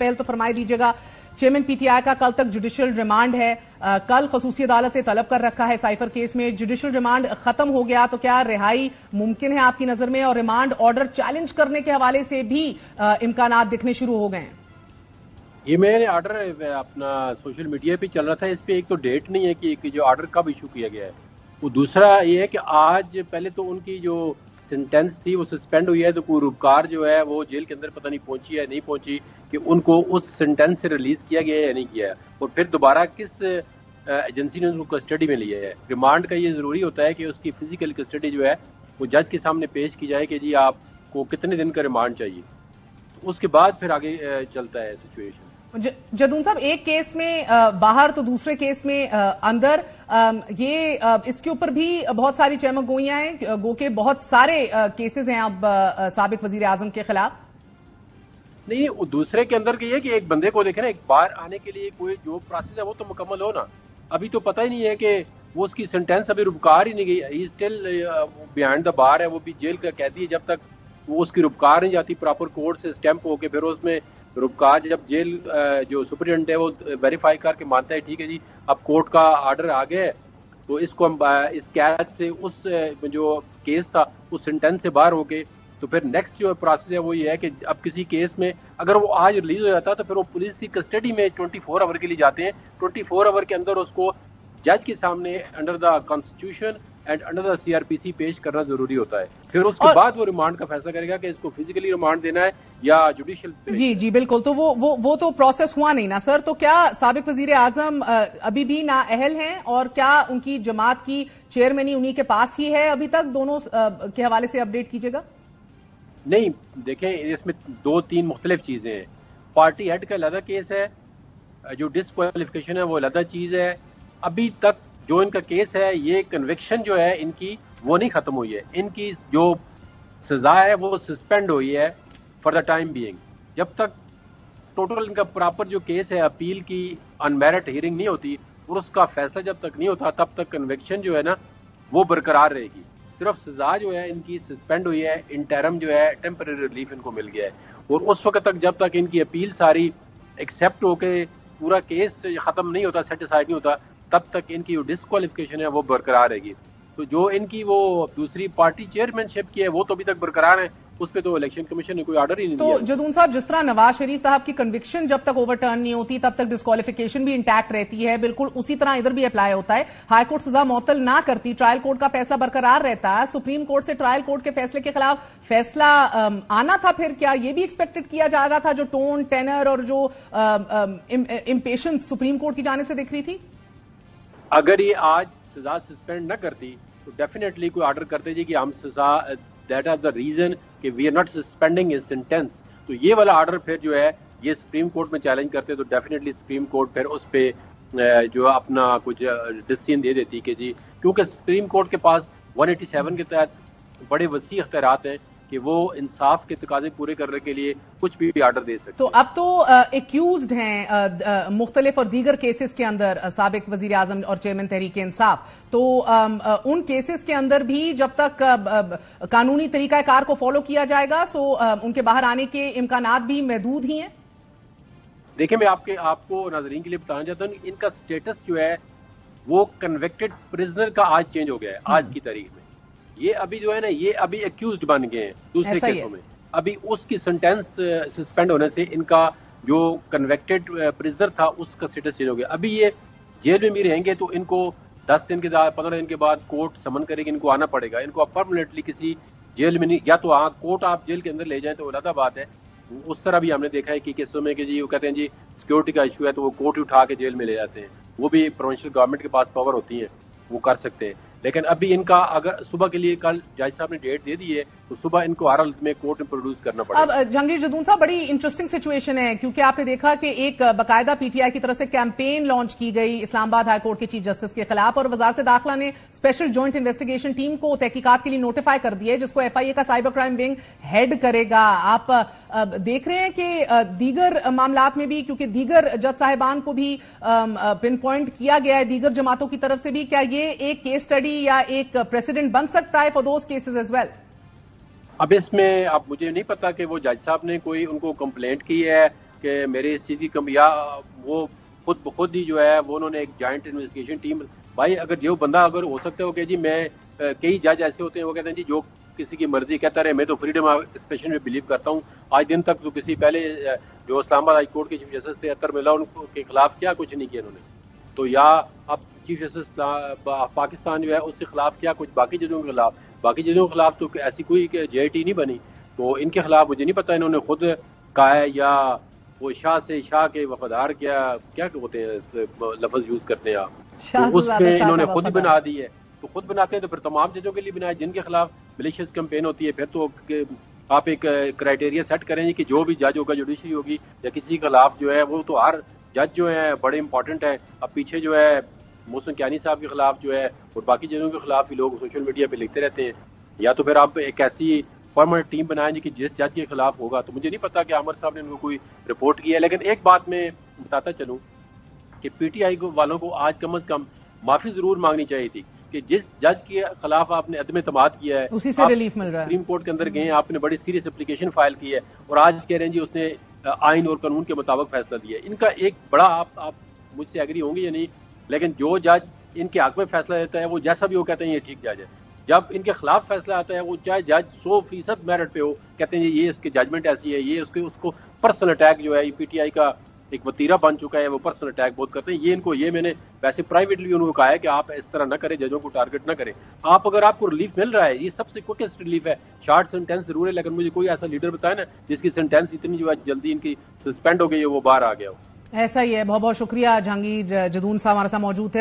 पहल तो फरमाई दीजिएगा, चेयरमैन पीटीआई का कल तक जुडिशियल रिमांड है, कल खसूसी अदालत ने तलब कर रखा है साइफर केस में, जुडिशियल रिमांड खत्म हो गया तो क्या रिहाई मुमकिन है आपकी नजर में? और रिमांड ऑर्डर चैलेंज करने के हवाले से भी इम्कानात दिखने शुरू हो गए हैं? ये मैंने ऑर्डर अपना सोशल मीडिया पे चल रहा था, इस पे एक तो डेट नहीं है कि जो ऑर्डर कब इशू किया गया है, वो दूसरा ये है कि आज पहले तो उनकी जो सेंटेंस थी वो सस्पेंड हुई है, तो कोई रूपकार जो है वो जेल के अंदर पता नहीं पहुंची है नहीं पहुंची कि उनको उस सेंटेंस से रिलीज किया गया है या नहीं किया है, और फिर दोबारा किस एजेंसी ने उनको कस्टडी में लिया है। रिमांड का ये जरूरी होता है कि उसकी फिजिकल कस्टडी जो है वो जज के सामने पेश की जाए कि जी आपको कितने दिन का रिमांड चाहिए, तो उसके बाद फिर आगे चलता है सिचुएशन। जदून साहब, एक केस में बाहर तो दूसरे केस में अंदर, ये इसके ऊपर भी बहुत सारी चहमक गोइयां हैं, गो के बहुत सारे केसेस हैं अब साबिक वजीर आजम के खिलाफ। नहीं, दूसरे के अंदर ये है कि एक बंदे को देखे ना, एक बार आने के लिए कोई जो प्रोसेस है वो तो मुकम्मल हो ना, अभी तो पता ही नहीं है कि वो उसकी सेंटेंस अभी रुपकार ही नहीं गई, he still behind the bar है, वो भी जेल का कैदी है, जब तक वो उसकी रुपकार नहीं जाती प्रॉपर कोर्ट से स्टैंप होके, फिर उसमें रुपकार जब जेल जो सुपरिटेंडेंट है वो वेरीफाई करके मानता है ठीक है जी अब कोर्ट का ऑर्डर आ गया है, तो इसको हम इस कैद से उस जो केस था उस सेंटेंस से बाहर होके, तो फिर नेक्स्ट जो प्रोसेस है वो ये है कि अब किसी केस में अगर वो आज रिलीज हो जाता तो फिर वो पुलिस की कस्टडी में 24 आवर के लिए जाते हैं, 24 आवर के अंदर उसको जज के सामने under the constitution and under the CrPC पेश करना जरूरी होता है, फिर उसके बाद वो रिमांड का फैसला करेगा कि इसको फिजिकली रिमांड देना है या जुडिशियल। जी जी बिल्कुल, तो वो तो प्रोसेस हुआ नहीं ना सर, तो क्या साबिक वजीर आजम अभी भी नाअहल हैं, और क्या उनकी जमात की चेयरमैनी उन्हीं के पास ही है अभी तक? दोनों के हवाले से अपडेट कीजिएगा। नहीं, देखें इसमें 2-3 मुख्तलिफ चीजें हैं। पार्टी हेड का अलग केस है, जो डिस्क्वालिफिकेशन है वो अलग चीज है। अभी तक जो इनका केस है, ये कन्विक्शन जो है इनकी वो नहीं खत्म हुई है, इनकी जो सजा है वो सस्पेंड हुई है फॉर द टाइम बीइंग। जब तक टोटल इनका प्रॉपर जो केस है अपील की अनमेरिट हियरिंग नहीं होती और उसका फैसला जब तक नहीं होता तब तक कन्विक्शन जो है ना वो बरकरार रहेगी। सिर्फ सजा जो है इनकी सस्पेंड हुई है, इंटरम जो है टेम्परेरी रिलीफ इनको मिल गया है, और उस वक्त तक जब तक इनकी अपील सारी एक्सेप्ट होके पूरा केस खत्म नहीं होता, सेटिस्फाइड नहीं होता, तब तक इनकी जो डिस्क्वालिफिकेशन है वो बरकरार रहेगी। तो जो इनकी वो दूसरी पार्टी चेयरमैनशिप की है वो तो अभी तक बरकरार है, उस पे तो इलेक्शन कमीशन ने कोई ऑर्डर ही नहीं दिया। तो जदून साहब, जिस तरह नवाज शरीफ साहब की कन्विक्शन जब तक ओवरटर्न नहीं होती तब तक डिस्क्वालिफिकेशन भी इंटैक्ट रहती है, बिल्कुल उसी तरह इधर भी अप्लाई होता है। हाई कोर्ट सजा मुअत्तल ना करती, ट्रायल कोर्ट का फैसला बरकरार रहता है, सुप्रीम कोर्ट से ट्रायल कोर्ट के फैसले के खिलाफ फैसला आना था, फिर क्या ये भी एक्सपेक्टेड किया जा रहा था? जो टोन टेनर और जो इम्पेशंस सुप्रीम कोर्ट की जानिब से दिख रही थी, अगर ये आज सजा सस्पेंड न करती तो डेफिनेटली कोई ऑर्डर करते जी कि हम सजा दैट आर द रीजन कि we are not suspending his sentence, तो ये वाला ऑर्डर फिर जो है ये सुप्रीम कोर्ट में चैलेंज करते तो डेफिनेटली सुप्रीम कोर्ट फिर उस पे जो अपना कुछ डिसीजन दे देती कि जी, क्योंकि सुप्रीम कोर्ट के पास 187 के तहत बड़े वसी अख्तियारात हैं कि वो इंसाफ के तकाजे पूरे करने के लिए कुछ भी ऑर्डर दे सकते। तो अब तो एक्यूज्ड हैं मुख्तलिफ और दीगर केसेस के अंदर साबिक वजीर आजम और चेयरमैन तहरीक इंसाफ, तो उन केसेस के अंदर भी जब तक कानूनी तरीकाकार को फॉलो किया जाएगा सो उनके बाहर आने के इम्कानात भी महदूद ही हैं। देखिए, मैं आपको नाज़रीन के लिए बताना चाहता हूँ, इनका स्टेटस जो है वो कन्विक्टेड प्रिजनर का आज चेंज हो गया है। आज की तारीख में ये अभी जो है ना, ये अभी एक्यूज्ड बन गए हैं दूसरे केसों में, अभी उसकी सेंटेंस सस्पेंड होने से इनका जो कन्विक्टेड प्रिजनर था उसका स्टेटस चेंज हो गया। अभी ये जेल में भी रहेंगे तो इनको 10 दिन के बाद 15 दिन के बाद कोर्ट समन करेगी, इनको आना पड़ेगा, इनको अब परमानेंटली किसी जेल में नहीं, या तो कोर्ट आप जेल के अंदर ले जाए तो अलग बात है। उस तरह भी हमने देखा है कि केसों में कि जी वो कहते हैं जी सिक्योरिटी का इशू है तो वो कोर्ट ही उठा के जेल में ले जाते हैं, वो भी प्रोविंशियल गवर्नमेंट के पास पावर होती है, वो कर सकते हैं। लेकिन अभी इनका अगर सुबह के लिए कल जज साहब ने डेट दे दी है तो सुबह इनको हर हालत में कोर्ट में प्रोड्यूस करना पड़ेगा। अब जहांगीर जदून साहब, बड़ी इंटरेस्टिंग सिचुएशन है क्योंकि आपने देखा कि एक बाकायदा पीटीआई की तरफ से कैंपेन लॉन्च की गई इस्लामाबाद हाई कोर्ट के चीफ जस्टिस के खिलाफ, और वजारत दाखिला ने स्पेशल जॉइंट इन्वेस्टिगेशन टीम को तहकीकात के लिए नोटिफाई कर दिया है जिसको एफआईए का साइबर क्राइम विंग हेड करेगा। आप देख रहे हैं कि दीगर मामलात में भी, क्योंकि दीगर जज साहिबान को भी पिन पॉइंट किया गया है दीगर जमातों की तरफ से भी, क्या ये एक केस स्टडी या एक प्रेसिडेंट बन सकता है for those cases as well? अब इसमें अब मुझे नहीं पता कि वो जज साहब ने कोई उनको कंप्लेंट की है کہ میرے اس چیز کی کمی، یا وہ خود بخود ہی جو ہے وہ انہوں نے ایک جوائنٹ انویسٹیگیشن ٹیم. بھائی اگر جو بندہ اگر ہو سکتا ہے وہ کہ جی میں کئی جج ایسے ہوتے ہیں وہ کہتے ہیں جی جو کسی کی مرضی کہتا رہے، میں تو فریڈم آف ایکسپریشن میں بلیو کرتا ہوں. آج دن تک تو کسی پہلے جو اسلام آباد ہائی کورٹ کے چیف جسٹس تھے اطہر ملا، ان کے خلاف کیا کچھ نہیں کیا انہوں نے. تو یا اب چیف جسٹس پاکستان جو ہے اس کے خلاف کیا کچھ باقی ججوں کے خلاف، باقی ججوں کے خلاف تو ایسی کوئی جے آئی ٹی نہیں بنی. تو ان کے خلاف مجھے نہیں پتا انہوں نے خود کہا ہے یا وہ شاہ کے وفادار کیا ہوتے ہیں لفظ یوز کرتے ہیں آپ، تو اس میں انہوں نے خود ہی بنا دی ہے. تو خود بناتے ہیں تو پھر تمام ججوں کے لیے بنائے جن کے خلاف ملیشیس کمپین ہوتی ہے. پھر تو آپ ایک کرائٹیریا سیٹ کریں گے کہ جو بھی جج ہوگا، جوڈیشری ہوگی یا کسی کے خلاف جو ہے، وہ تو ہر جج جو ہے بڑے امپورٹنٹ ہے. اب پیچھے جو ہے محسن کیانی صاحب کے خلاف جو ہے اور باقی ججوں کے خلاف بھی لوگ سوشل میڈیا پہ لکھتے رہتے ہیں. یا تو پھر آپ ایک ایسی فارمل ٹیم بنائیں کہ جس جج کے خلاف ہوگا. تو مجھے نہیں پتا کہ عامر صاحب نے ان کو کوئی رپورٹ کی ہے، لیکن ایک بات میں بتاتا چلوں کہ پی ٹی آئی والوں کو آج کم از کم معافی ضرور مانگنی چاہیے تھی کہ جس جج کے خلاف آپ نے عدم اعتماد کیا ہے، اسی سے ریلیف مل رہا ہے. سپریم کورٹ کے اندر گئے ہیں، آپ نے بڑی سیریس اپلیکیشن فائل کی ہے اور آج کہہ رہے ہیں جی اس نے آئین اور قانون کے مطابق فیصلہ دیا ہے. ان کا ایک بڑا آپ مجھ سے ایگری ہوں گے یا نہیں، لیکن جو جج ان کے حق میں فیصلہ دیتا ہے وہ جیسا بھی وہ کہتے ہیں یہ ٹھیک جج ہے. جب ان کے خلاف فیصلہ آتا ہے وہ چاہے جج 100% میرٹ پہ ہو، کہتے ہیں یہ اس کی ججمنٹ ایسی ہے، یہ اس کو پرسنل اٹیک جو ہے پی ٹی آئی کا ایک وتیرہ بن چکا ہے، وہ پرسنل اٹیک بہت کرتے ہیں. یہ میں نے ویسے پرائیویٹلی ان کو کہا ہے کہ آپ اس طرح نہ کریں، ججوں کو ٹارگٹ نہ کریں. اگر آپ کو ریلیف مل رہا ہے، یہ سب سے کوکسٹ ریلیف ہے. شارٹ سینٹینس ضرور ہے، لیکن مجھے کوئی ایسا لیڈر بتائے نا جس کی سینٹینس اتنی جو ہے جلدی ان کی سسپینڈ ہو گئی ہے وہ باہر آ گیا ہو. ایسا ہی ہے. بہت بہت شکریہ. جہانگیر جدون صاحب ہمارے ساتھ موجود تھے.